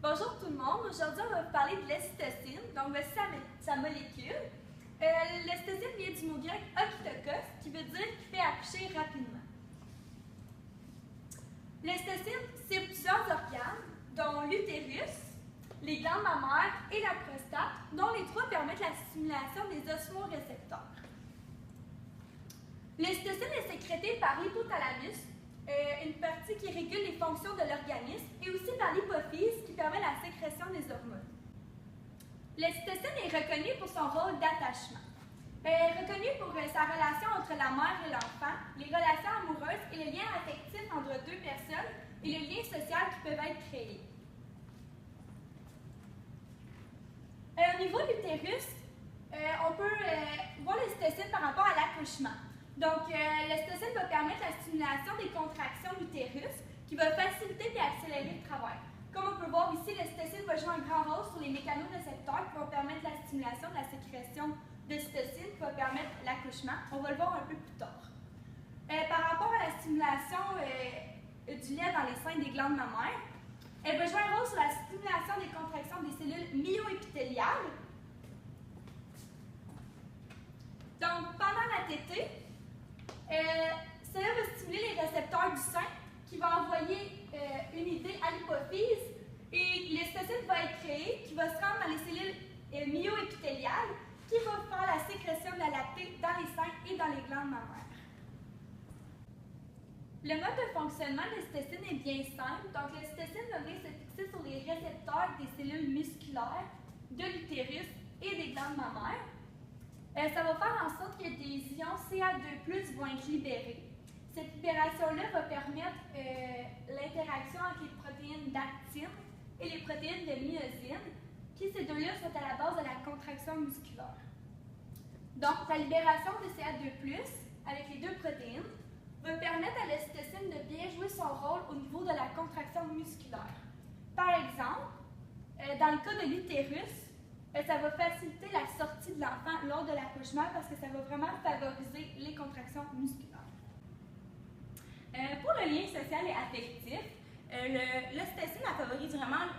Bonjour tout le monde, aujourd'hui on va vous parler de l'ocytocine, donc voici sa molécule. L'ocytocine vient du mot grec okitokos, qui veut dire qui fait accoucher rapidement. L'ocytocine, c'est plusieurs organes, dont l'utérus, les glandes mammaires et la prostate, dont les trois permettent la stimulation des osmorécepteurs. L'ocytocine est sécrétée par l'hypothalamus, une partie qui régule les fonctions de l'organisme, et aussi par l'hypophyse qui permet la sécrétion des hormones. L'ocytocine est reconnue pour son rôle d'attachement. Elle est reconnue pour sa relation entre la mère et l'enfant, les relations amoureuses et le lien affectif entre deux personnes et le lien social qui peuvent être créés. Au niveau de l'utérus, on peut voir l'ocytocine par rapport à l'accouchement. Donc, l'ocytocine va permettre la stimulation des contractions de l'utérus qui va faciliter et accélérer le travail. Comme on peut voir ici, l'ocytocine va jouer un grand rôle sur les mécanorécepteurs qui vont permettre la stimulation de la sécrétion d'ocytocine qui va permettre l'accouchement. On va le voir un peu plus tard. Par rapport à la stimulation du lait dans les seins des glandes mammaires, elle va jouer un rôle sur la stimulation des contractions des cellules myoépithéliales. Donc, pendant la tétée, cela va stimuler les récepteurs du sein qui va envoyer une idée à l'hypophyse et l'ocytocine va être créée qui va se rendre dans les cellules myoépithéliales qui va faire la sécrétion de la lactée dans les seins et dans les glandes mammaires. Le mode de fonctionnement de l'ocytocine est bien simple. Donc, l'ocytocine va venir se fixer sur les récepteurs des cellules musculaires de l'utérus et des glandes mammaires. Ça va faire en sorte que des ions Ca2+ vont être libérés. Cette libération-là va permettre l'interaction entre les protéines d'actine et les protéines de myosine, qui ces deux-là sont à la base de la contraction musculaire. Donc, la libération de Ca2+, avec les deux protéines, va permettre à l'ocytocine de bien jouer son rôle au niveau de la contraction musculaire. Par exemple, dans le cas de l'utérus, ça va faciliter la sortie de l'enfant lors de l'accouchement parce que ça va vraiment favoriser les contractions musculaires. Pour le lien social et affectif, l'ocytocine favorise vraiment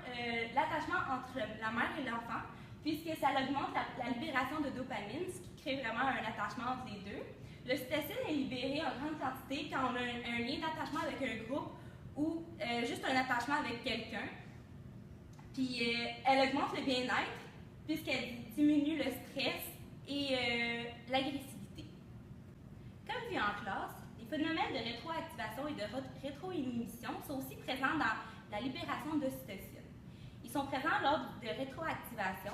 l'attachement entre la mère et l'enfant puisque ça augmente la libération de dopamine, ce qui crée vraiment un attachement entre les deux. L'ocytocine est libérée en grande quantité quand on a un lien d'attachement avec un groupe ou juste un attachement avec quelqu'un. Puis elle augmente le bien-être puisqu'elle diminue le stress et l'agressivité. Comme vu en classe, les phénomènes de rétroactivation et de rétroinhibition sont aussi présents dans la libération d'ocytocine. Ils sont présents lors de rétroactivation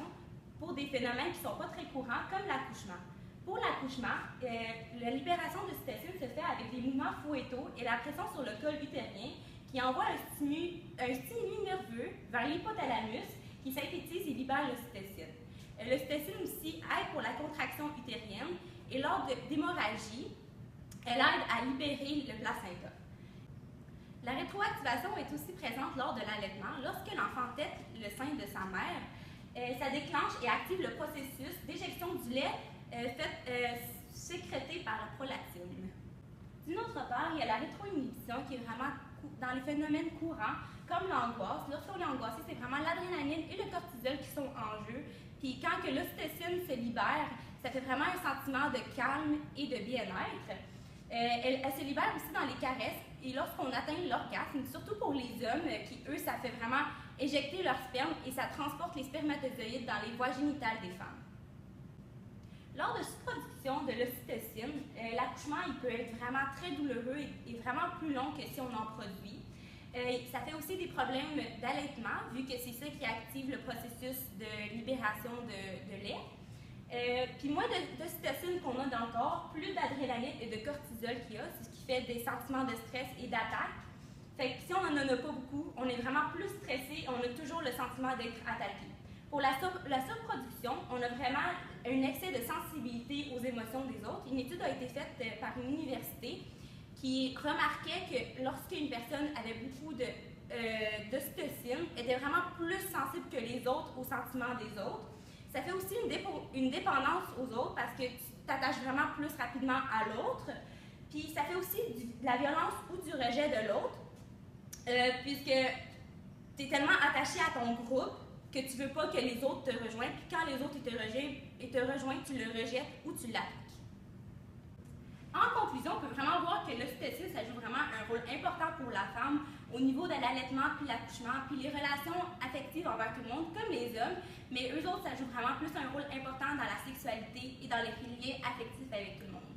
pour des phénomènes qui ne sont pas très courants, comme l'accouchement. Pour l'accouchement, la libération d'ocytocine se fait avec des mouvements fouettaux et la pression sur le col utérien qui envoie un stimuli nerveux vers l'hypothalamus qui synthétise et libère l'ocytocine. L'ocytocine aussi aide pour la contraction utérienne et lors d'hémorragie, elle aide à libérer le placenta. La rétroactivation est aussi présente lors de l'allaitement. Lorsque l'enfant tète le sein de sa mère, ça déclenche et active le processus d'éjection du lait sécrété par la prolactine. D'une autre part, il y a la rétroinhibition qui est vraiment dans les phénomènes courants, comme l'angoisse. Lorsqu'on est angoissé, c'est vraiment l'adrénaline et le cortisol qui sont en jeu. Puis quand que l'ocytocine se libère, ça fait vraiment un sentiment de calme et de bien-être. Elle se libère aussi dans les caresses et lorsqu'on atteint l'orgasme, surtout pour les hommes qui, eux, ça fait vraiment éjecter leur sperme et ça transporte les spermatozoïdes dans les voies génitales des femmes. Lors de sous-production de l'ocytocine, l'accouchement il peut être vraiment très douloureux et vraiment plus long que si on en produit. Ça fait aussi des problèmes d'allaitement, vu que c'est ça qui active le processus de libération de lait. Puis moins d'ocytocine qu'on a dans le corps, plus d'adrénaline et de cortisol qu'il y a, c'est ce qui fait des sentiments de stress et d'attaque. Fait que si on n'en a pas beaucoup, on est vraiment plus stressé, on a toujours le sentiment d'être attaqué. Pour la surproduction, on a vraiment un excès de sensibilité aux émotions des autres. Une étude a été faite par une université qui remarquait que lorsqu'une personne avait beaucoup d'ocytocine, elle était vraiment plus sensible que les autres aux sentiments des autres. Ça fait aussi une dépendance aux autres parce que tu t'attaches vraiment plus rapidement à l'autre. Puis ça fait aussi de la violence ou du rejet de l'autre, puisque tu es tellement attaché à ton groupe que tu veux pas que les autres te rejoignent, puis quand les autres te rejoignent, tu le rejettes ou tu l'appliques. En conclusion, on peut vraiment voir que l'ocytocine, ça joue vraiment un rôle important pour la femme au niveau de l'allaitement puis l'accouchement, puis les relations affectives envers tout le monde, comme les hommes, mais eux autres, ça joue vraiment plus un rôle important dans la sexualité et dans les liens affectifs avec tout le monde.